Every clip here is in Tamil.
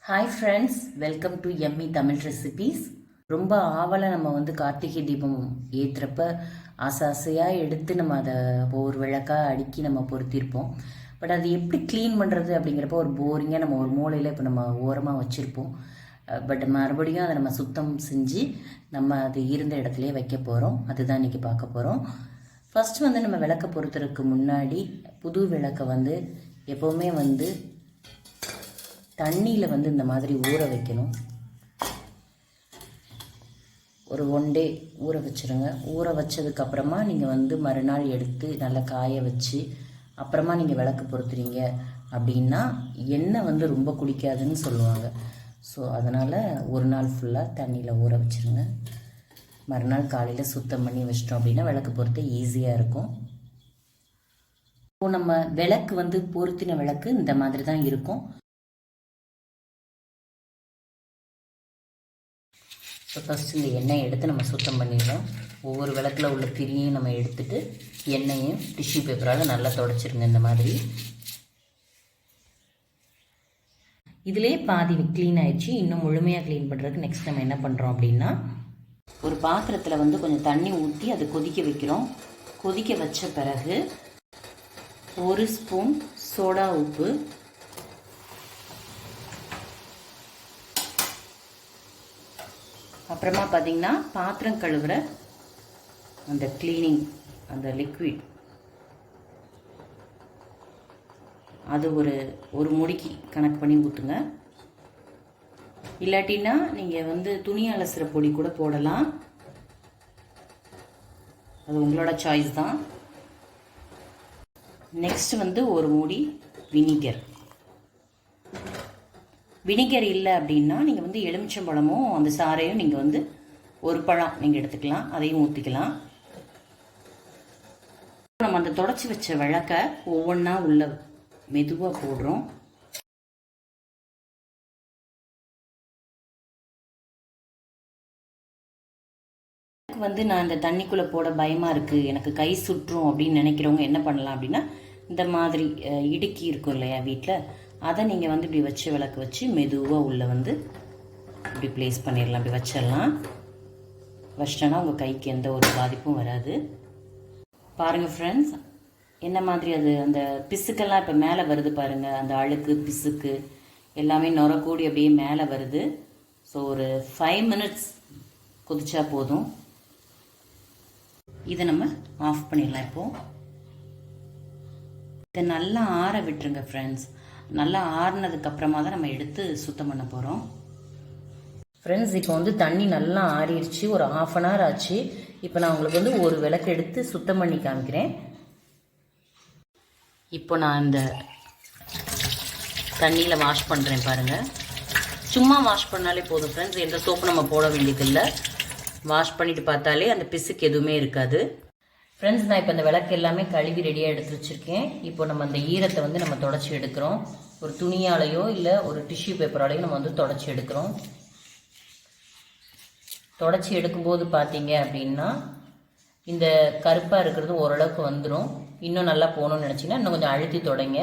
Hi friends, welcome to Emmy Tamil recipes. ரொம்ப ஆவலாக நம்ம கார்த்திகை தீபம் ஏற்றுறப்ப ஆசையாக எடுத்து நம்ம அதை ஒரு விளக்காக அடுக்கி நம்ம பொருத்தியிருப்போம். பட் அது எப்படி க்ளீன் பண்ணுறது அப்படிங்கிறப்ப ஒரு போரிங்காக நம்ம ஒரு மூலையில் இப்போ நம்ம ஓரமாக வச்சுருப்போம். பட் மறுபடியும் அதை நம்ம சுத்தம் செஞ்சு நம்ம அது இருந்த இடத்துலையே வைக்க போகிறோம். அதுதான் இன்றைக்கி பார்க்க போகிறோம். ஃபஸ்ட்டு நம்ம விளக்க பொருத்துறதுக்கு முன்னாடி புது விளக்கை எப்போவுமே தண்ணியில் இந்த மாதிரி ஊற வைக்கணும். ஒரு 1 டே ஊற வச்சுருங்க. ஊற வச்சதுக்கப்புறமா நீங்கள் மறுநாள் எடுத்து நல்லா காய வச்சு அப்புறமா நீங்கள் விளக்கு பொருத்துறீங்க அப்படின்னா எண்ணெய் ரொம்ப குடிக்காதுன்னு சொல்லுவாங்க. ஸோ அதனால் ஒரு நாள் ஃபுல்லாக தண்ணியில் ஊற வச்சுருங்க. மறுநாள் காலையில் சுத்தம் பண்ணி வச்சிட்டோம் அப்படின்னா விளக்கு பொருத்த ஈஸியாக இருக்கும். இப்போது நம்ம விளக்கு பொருத்தின விளக்கு இந்த மாதிரி தான் இருக்கும். ஸோ ஃபஸ்ட்டு இந்த எண்ணெயை எடுத்து நம்ம சுத்தம் பண்ணிடலாம். ஒவ்வொரு விளக்கில் உள்ள திரியும் நம்ம எடுத்துகிட்டு எண்ணெயும் டிஷ்யூ பேப்பரால் நல்லா தொடச்சிருங்க. இந்த மாதிரி இதிலே பாதி க்ளீன் ஆயிடுச்சு. இன்னும் முழுமையாக க்ளீன் பண்ணுறதுக்கு நெக்ஸ்ட் நம்ம என்ன பண்ணுறோம் அப்படின்னா, ஒரு பாத்திரத்தில் கொஞ்சம் தண்ணி ஊற்றி அதை கொதிக்க வைக்கிறோம். கொதிக்க வச்ச பிறகு 1 ஸ்பூன் சோடா உப்பு, அப்புறமா பார்த்திங்கன்னா பாத்திரம் கழுவுற அந்த க்ளீனிங் அந்த லிக்விட் அது ஒரு முடிக்கு கணக்கு பண்ணி ஊற்றுங்க. இல்லாட்டின்னா நீங்கள் துணி அலசுகிற பொடி கூட போடலாம். அது உங்களோட சாய்ஸ் தான். நெக்ஸ்ட் ஒரு மூடி வினிகர். வினிகர் இல்லை அப்படின்னா நீங்கள் எலுமிச்சம்பழமும் அந்த சாறையும் நீங்கள் ஒரு பழம் நீங்கள் எடுத்துக்கலாம், அதையும் ஊற்றிக்கலாம். நம்ம அந்த தொடச்சி வச்ச விளக்க ஒவ்வொன்றா உள்ள மெதுவாக போடுறோம். நான் இந்த தண்ணிக்குள்ளே போட பயமாக இருக்குது, எனக்கு கை சுற்றும் அப்படின்னு நினைக்கிறவங்க என்ன பண்ணலாம் அப்படின்னா, இந்த மாதிரி இடுக்கி இருக்கும் இல்லையா வீட்டில், அதை நீங்கள் இப்படி வச்சு விளக்கு வச்சு மெதுவாக உள்ளே இப்படி ப்ளேஸ் பண்ணிடலாம். அப்படி வச்சிடலாம். வச்சிட்டோன்னா உங்கள் கைக்கு எந்த ஒரு பாதிப்பும் வராது. பாருங்கள் ஃப்ரெண்ட்ஸ், என்ன மாதிரி அது அந்த பிசுக்கெல்லாம் இப்போ மேலே வருது பாருங்கள். அந்த அழுக்கு பிசுக்கு எல்லாமே நுரக்கூடி அப்படியே மேலே வருது. ஸோ ஒரு 5 மினிட்ஸ் கொதிச்சா போதும். இதை நம்ம ஆஃப் பண்ணிடலாம். இப்போது இதை நல்லா ஆற விட்டுருங்க ஃப்ரெண்ட்ஸ். நல்லா ஆறுனதுக்கப்புறமா தான் நம்ம எடுத்து சுத்தம் பண்ண போகிறோம். ஃப்ரெண்ட்ஸ், இப்போ தண்ணி நல்லா ஆறிடுச்சு. ஒரு 1/2 அன் ஹவர் ஆச்சு. இப்போ நான் உங்களுக்கு ஒரு விளக்கு எடுத்து சுத்தம் பண்ணி காமிக்கிறேன். இப்போ நான் இந்த தண்ணியில் வாஷ் பண்ணுறேன் பாருங்கள். சும்மா வாஷ் பண்ணாலே போதும் ஃப்ரெண்ட்ஸ். எந்த சோப்பு நம்ம போட வேண்டியதில்லை. வாஷ் பண்ணிவிட்டு பார்த்தாலே அந்த பிசுக்கு எதுவுமே இருக்காது. ஃப்ரெண்ட்ஸ், நான் இப்போ இந்த விளக்கு எல்லாமே கழுவி ரெடியாக எடுத்து வச்சுருக்கேன். இப்போ நம்ம அந்த ஈரத்தை நம்ம தொடச்சி எடுக்கிறோம். ஒரு துணியாலையோ இல்லை ஒரு டிஷ்யூ பேப்பராலையோ நம்ம தொடச்சி எடுக்கிறோம். தொடச்சி எடுக்கும்போது பார்த்தீங்க அப்படின்னா இந்த கருப்பாக இருக்கிறது ஓரளவுக்கு வந்துடும். இன்னும் நல்லா போகணும்னு நினச்சிங்கன்னா இன்னும் கொஞ்சம் அழுத்தி தொடங்க.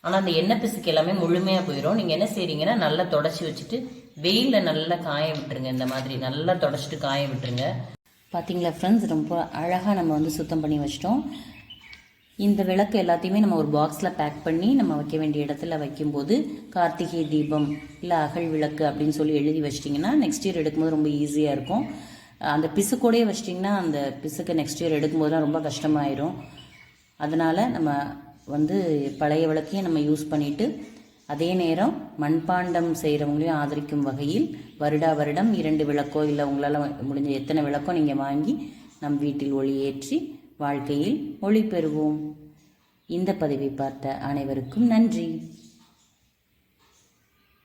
ஆனால் அந்த எண்ணெய் பிசுக்கு எல்லாமே முழுமையாக போயிடும். நீங்கள் என்ன செய்கிறீங்கன்னா நல்லா தொடச்சி வச்சுட்டு வெயிலில் நல்லா காய விட்டுருங்க. இந்த மாதிரி நல்லா தொடச்சிட்டு காய விட்டுருங்க. பார்த்தீங்களா ஃப்ரெண்ட்ஸ், ரொம்ப அழகாக நம்ம சுத்தம் பண்ணி வச்சிட்டோம். இந்த விளக்கு எல்லாத்தையுமே நம்ம ஒரு பாக்ஸில் பேக் பண்ணி நம்ம வைக்க வேண்டிய இடத்துல வைக்கும்போது கார்த்திகை தீபம் இல்லை அகல் விளக்கு அப்படின்னு சொல்லி எழுதி வச்சிட்டிங்கன்னா நெக்ஸ்ட் இயர் எடுக்கும்போது ரொம்ப ஈஸியாக இருக்கும். அந்த பிசுக்கோடையே வச்சிட்டிங்கன்னா அந்த பிசுக்கு நெக்ஸ்ட் இயர் எடுக்கும்போதுலாம் ரொம்ப கஷ்டமாயிடும். அதனால் நம்ம பழைய விளக்கையும் நம்ம யூஸ் பண்ணிவிட்டு அதே நேரம் மண்பாண்டம் செய்கிறவங்களையும் ஆதரிக்கும் வகையில் வருடம் 2 விளக்கோ இல்லை உங்களால் முடிஞ்ச எத்தனை விளக்கோ நீங்கள் வாங்கி நம் வீட்டில் ஒளி ஏற்றி வாழ்க்கையில் ஒளி பெறுவோம். இந்த பதிவை பார்த்த அனைவருக்கும் நன்றி.